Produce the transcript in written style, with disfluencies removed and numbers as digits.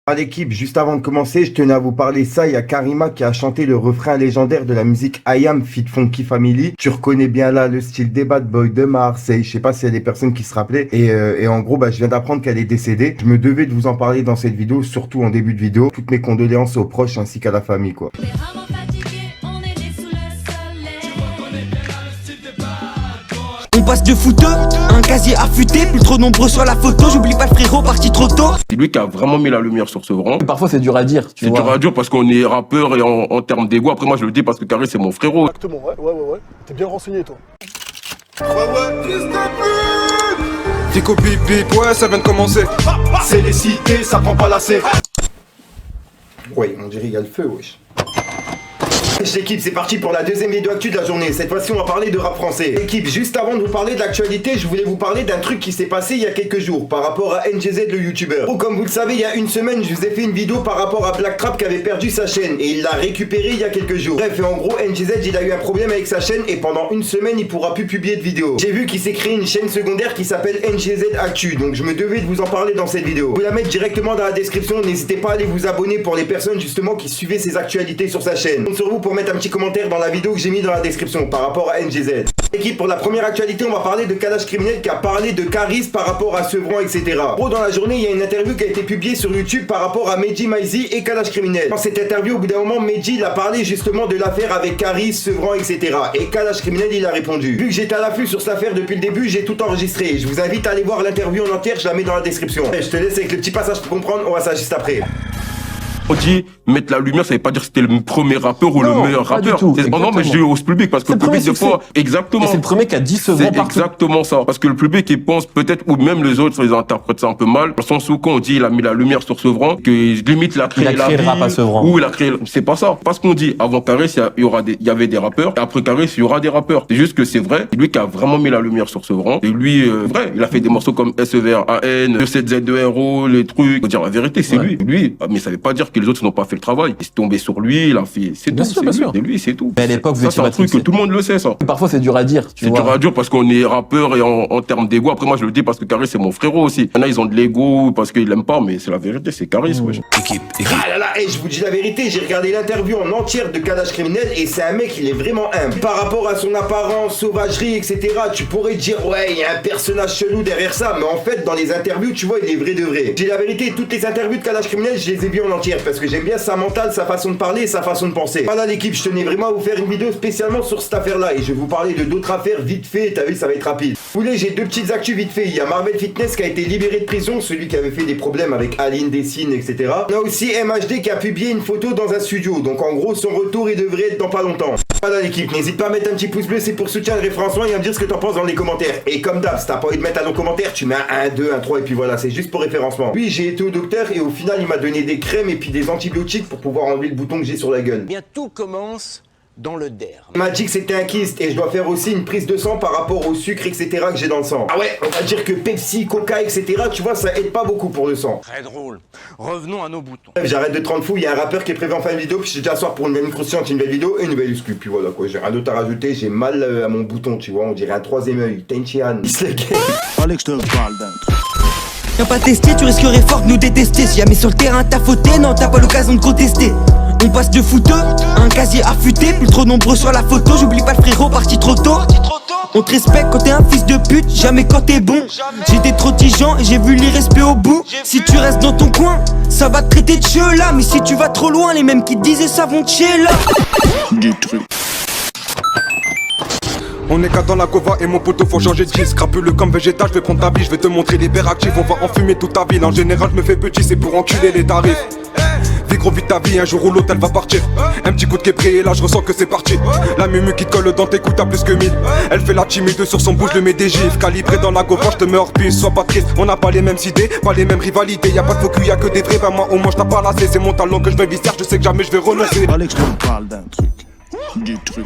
À l'équipe, juste avant de commencer, je tenais à vous parler ça. Il y a Karima qui a chanté le refrain légendaire de la musique I Am feat. Funky Family. Tu reconnais bien là le style des Bad Boys de Marseille. Je sais pas s'il y a des personnes qui se rappelaient. Et en gros, je viens d'apprendre qu'elle est décédée. Je me devais de vous en parler dans cette vidéo, surtout en début de vidéo. Toutes mes condoléances aux proches ainsi qu'à la famille, quoi. On passe de fouteux, un casier affûté, plus trop nombreux sur la photo, j'oublie pas le frérot parti trop tôt. C'est lui qui a vraiment mis la lumière sur Sevran. Parfois c'est dur à dire, tu vois. C'est dur à dire parce qu'on est rappeur et en termes d'ego. Après moi je le dis parce que Carré c'est mon frérot. Exactement, ouais. T'es bien renseigné toi. Fico bip bip, ouais ça vient de commencer. C'est les cités, ça prend pas la C. Ouais, on dirait qu'il y a le feu, wesh. L'équipe, c'est parti pour la deuxième vidéo actu de la journée. Cette fois-ci, on va parler de rap français. L'équipe, juste avant de vous parler de l'actualité, je voulais vous parler d'un truc qui s'est passé il y a quelques jours par rapport à NGZ, le youtubeur. Oh, comme vous le savez, il y a une semaine, je vous ai fait une vidéo par rapport à Black Trap qui avait perdu sa chaîne et il l'a récupéré il y a quelques jours. Bref, et en gros, NGZ, il a eu un problème avec sa chaîne et pendant une semaine, il pourra plus publier de vidéos. J'ai vu qu'il s'est créé une chaîne secondaire qui s'appelle NGZ Actu, donc je me devais de vous en parler dans cette vidéo. Vous la mettre directement dans la description, n'hésitez pas à aller vous abonner pour les personnes justement qui suivaient ses actualités sur sa chaîne. Donc sur vous pour mettre un petit commentaire dans la vidéo que j'ai mis dans la description par rapport à NGZ. Équipe, pour la première actualité, on va parler de Kalash Criminel qui a parlé de Caris par rapport à Sevran, etc. Gros, dans la journée, il y a une interview qui a été publiée sur YouTube par rapport à Medji Maizi et Kalash Criminel. Dans cette interview, au bout d'un moment, Medji il a parlé justement de l'affaire avec Caris, Sevran, etc. Et Kalash Criminel, il a répondu. Vu que j'étais à l'affût sur cette affaire depuis le début, j'ai tout enregistré. Je vous invite à aller voir l'interview en entière, je la mets dans la description. Je te laisse avec le petit passage pour comprendre, on va ça juste après. On dit mettre la lumière, ça veut pas dire que c'était le premier rappeur ou le meilleur rappeur. Non, mais je dis au public parce que le public des fois, exactement. C'est le premier qui a dit Sevran partout. C'est exactement ça. Parce que le public il pense peut-être ou même les autres ils interprètent ça un peu mal. Dans le sens où quand on dit il a mis la lumière sur Sevran, que limite il a créé la vie, le rap à Sevran. ou il a créé. C'est pas ça. Parce qu'on dit avant Caris il y avait des rappeurs et après Caris il y aura des rappeurs. C'est juste que c'est vrai. C'est lui qui a vraiment mis la lumière sur Sevran. Et lui, vrai, il a fait des morceaux comme SEVRAN, E7Z2RO, les trucs. Faut dire la vérité, c'est lui. Mais ça veut pas dire que les autres n'ont pas fait le travail. Il est tombé sur lui, il a fait. C'est tout. C'est lui, c'est tout. Mais à l'époque, ça, c'est un truc que tout le monde le sait, ça. Parfois, c'est dur à dire. C'est dur à dire parce qu'on est rappeur et en termes d'ego. Après, moi, je le dis parce que Caris, c'est mon frérot aussi. Il y en a, ils ont de l'ego parce qu'ils l'aiment pas, mais c'est la vérité, c'est Caris, wesh. Ah là là, je vous dis la vérité, j'ai regardé l'interview en entière de Kalash Criminel et c'est un mec, il est vraiment humble. Par rapport à son apparence, sauvagerie, etc., tu pourrais dire, ouais, il y a un personnage chelou derrière ça, mais en fait, dans les interviews, tu vois, il est vrai de vrai. J'ai la vérité, toutes les interviews de Kalash Criminel, je les ai vues en entière parce que j'aime bien sa mentale, sa façon de parler et sa façon de penser. Voilà l'équipe, je tenais vraiment à vous faire une vidéo spécialement sur cette affaire-là et je vais vous parler de d'autres affaires vite fait, t'as vu, ça va être rapide. Vous voulez, j'ai deux petites actus vite fait. Il y a Marvel Fitness qui a été libéré de prison, celui qui avait fait des problèmes avec Aline Dessine, etc. On a aussi MHD qui a publié une photo dans un studio, donc en gros son retour il devrait être dans pas longtemps. Voilà l'équipe, n'hésite pas à mettre un petit pouce bleu, c'est pour soutien le référencement et à me dire ce que t'en penses dans les commentaires. Et comme d'hab, si t'as pas envie de mettre un long commentaire, tu mets un 1, 2, un 3 et puis voilà, c'est juste pour référencement. Puis j'ai été au docteur et au final il m'a donné des crèmes et puis des antibiotiques pour pouvoir enlever le bouton que j'ai sur la gueule. Bien, tout commence dans le derme. Il m'a dit que c'était un kyste et je dois faire aussi une prise de sang par rapport au sucre, etc. que j'ai dans le sang. Ah ouais, on va dire que Pepsi, Coca, etc. tu vois, ça aide pas beaucoup pour le sang. Très drôle. Revenons à nos boutons. Bref, j'arrête de te rendre fou, il y a un rappeur qui est prévu en fin de vidéo, puis je te dis à soir pour une nouvelle croustillante, une nouvelle vidéo et une nouvelle exclu. Puis voilà quoi, j'ai rien d'autre à rajouter, j'ai mal à mon bouton, tu vois, on dirait un troisième œil. Tenchian, il se le game. Allez que je te parle d'un truc. Viens pas tester, tu risquerais fort de nous détester. Si jamais sur le terrain t'as fauté, non t'as pas l'occasion de contester. On passe de fouteux, un casier affûté, plus trop nombreux sur la photo, j'oublie pas le frérot parti trop tôt. On te respecte quand t'es un fils de pute, jamais quand t'es bon. J'étais trop tigeant et j'ai vu l'irrespect au bout. Si tu restes dans ton coin, ça va te traiter de cheux là. Mais si tu vas trop loin, les mêmes qui te disaient ça vont te chier là. On est qu'à dans la cova et mon poteau faut changer de disque. Crapule comme végétal, je vais prendre ta vie, je vais te montrer l'hyperactif. On va enfumer toute ta ville, en général je me fais petit, c'est pour enculer les tarifs. Vis gros vite ta vie, un jour où l'hôtel va partir. Un petit coup de képré et là je ressens que c'est parti. La mumu qui te colle dans tes coups t'as plus que 1000. Elle fait la timide sur son bouche, je le mets des gifs. Calibré dans la gova, je te mets hors piste, sois pas triste. On n'a pas les mêmes idées, pas les mêmes rivalités. Y'a pas de faux cul, y'a que des vrais, ben moi au moins je t'ai pas lassé. C'est mon talent que je vais visser, je sais que jamais je vais renoncer. Allez que je te parle d'un truc. Du truc.